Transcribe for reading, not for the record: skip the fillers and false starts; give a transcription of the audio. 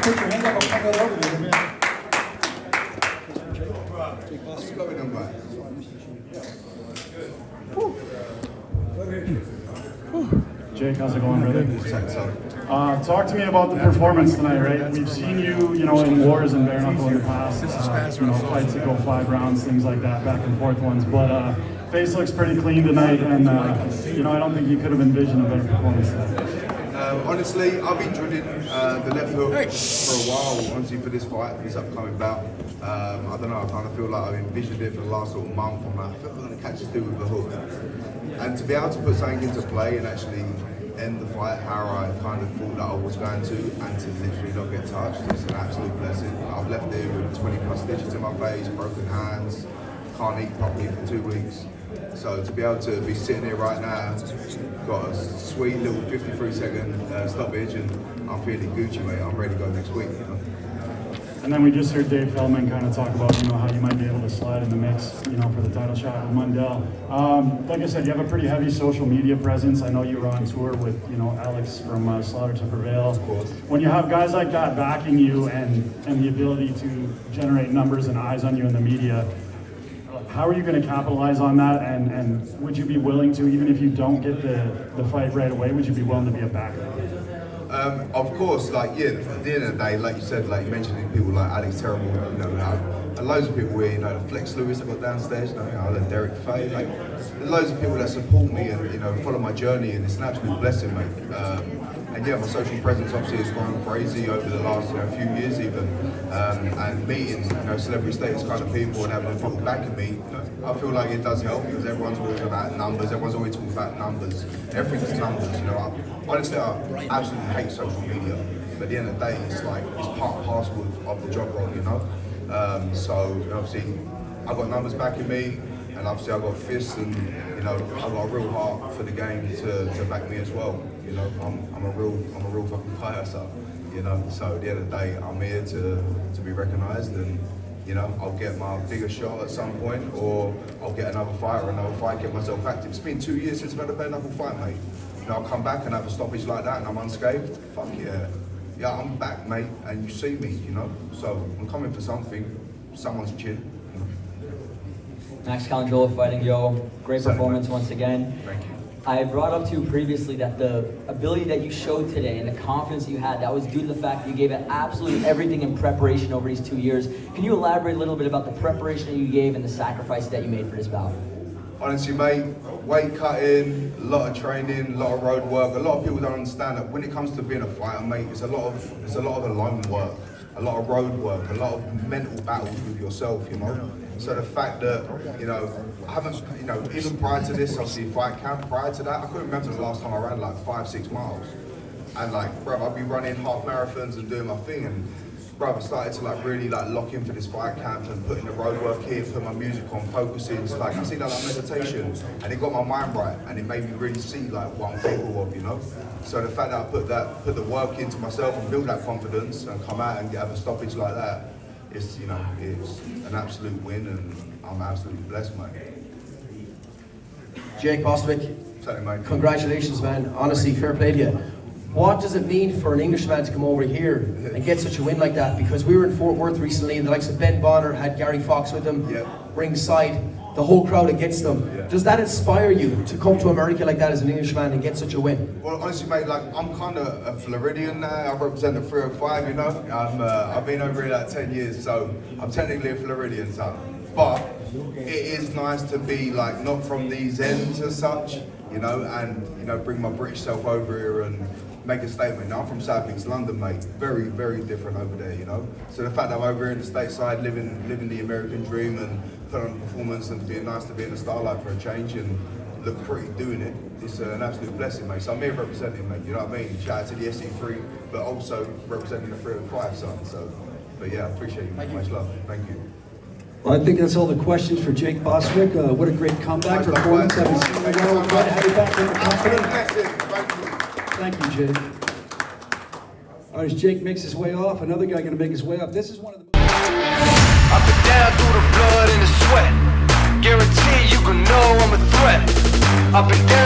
put your hand up, I'll come right over there. Jake, how's it going, brother? Talk to me about the performance tonight, right? We've seen you, in wars and bare knuckle in the past. Fights that go 5 rounds, things like that, back and forth ones. But face looks pretty clean tonight, and I don't think you could have envisioned a better performance tonight. Honestly, I've been drilling the left hook for a while, honestly, for this fight, this upcoming bout. I don't know, I kind of feel like I've envisioned it for the last sort of month. I'm like, I feel like I'm going to catch this dude with the hook. And to be able to put something into play and actually end the fight how I kind of thought that I was going to, and to literally not get touched, it's an absolute blessing. I've left there with 20 plus stitches in my face, broken hands, can't eat properly for 2 weeks. So to be able to be sitting here right now, got a sweet little 53-second stoppage, and I'm feeling Gucci, mate. I'm ready to go next week. And then we just heard Dave Feldman kind of talk about, how you might be able to slide in the mix, for the title shot with Mundell. Like I said, you have a pretty heavy social media presence. I know you were on tour with, Alex from Slaughter to Prevail. Of course. When you have guys like that backing you and the ability to generate numbers and eyes on you in the media, how are you going to capitalize on that? And would you be willing to, even if you don't get the fight right away, would you be willing to be a backer? Of course, at the end of the day, like you said, like you mentioned, people like Alex Terrible, and loads of people here, Flex Lewis I got downstairs, Derek Fay, there's loads of people that support me and follow my journey, and it's an absolute blessing, mate. And yeah, my social presence obviously has gone crazy over the last few years even, and meeting celebrity status kind of people and having people backing me, I feel like it does help, because everyone's always about numbers, everyone's always talking about numbers, everything's numbers, honestly, I absolutely hate social media, but at the end of the day, it's part and parcel of the job role, so obviously I've got numbers backing me, and obviously I've got fists, and I've got a real heart for the game to back me as well. I'm a real fucking fighter, so so at the end of the day, I'm here to be recognised, and I'll get my bigger shot at some point, or I'll get another fight, get myself active. It's been 2 years since I've had a bare knuckle fight, mate. I'll come back and have a stoppage like that, and I'm unscathed. Fuck yeah. Yeah, I'm back, mate, and you see me, So I'm coming for something, someone's chin. Max Calangelo fighting Yo. Great performance once again. Thank you. I brought up to you previously that the ability that you showed today and the confidence you had, that was due to the fact that you gave it absolutely everything in preparation over these 2 years. Can you elaborate a little bit about the preparation that you gave and the sacrifices that you made for this bout? Honestly, mate, weight cutting, a lot of training, a lot of road work. A lot of people don't understand that when it comes to being a fighter, mate, it's a lot of alone work, a lot of road work, a lot of mental battles with yourself, So the fact that, I haven't, even prior to this, obviously fight camp, prior to that, I couldn't remember the last time I ran 5-6 miles. And bruv, I'd be running half marathons and doing my thing, and bruv, I started to really lock in for this fight camp and putting the road work here, put my music on, focusing. It's I see that like meditation, and it got my mind right, and it made me really see what I'm capable of, So the fact that I put the work into myself and build that confidence and come out and have a stoppage like that, it's it's an absolute win, and I'm absolutely blessed, mate. Jake Bostwick, Certainly, mate. congratulations, man. Honestly, fair play to you. What does it mean for an Englishman to come over here and get such a win like that? Because we were in Fort Worth recently, and the likes of Ben Bonner had Gary Fox with them, ringside, the whole crowd against them. Yeah. Does that inspire you to come to America like that as an Englishman and get such a win? Well, honestly, mate, I'm kind of a Floridian now. I represent the 305, I've been over here 10 years, so I'm technically a Floridian, son. But it is nice to be not from these ends as such, and bring my British self over here and make a statement. Now, I'm from South East London, mate. Very, very different over there, So the fact that I'm over here in the stateside, living the American dream and putting on a performance and being nice to be in the starlight for a change and look pretty doing it, it's an absolute blessing, mate. So I'm here representing, mate, you know what I mean? Shout out to the SC3, but also representing the 305, son. So, but yeah, I appreciate you, mate. Much love. Thank you. Well, I think that's all the questions for Jake Bostwick. What a great comeback performance. Haven't seen you well. We're glad to have you back in the company. Thank you, Jake. All right, as Jake makes his way off, another guy going to make his way up. This is one of the... Up and down through the blood and the sweat. Guarantee you can know I'm a threat. Up and down.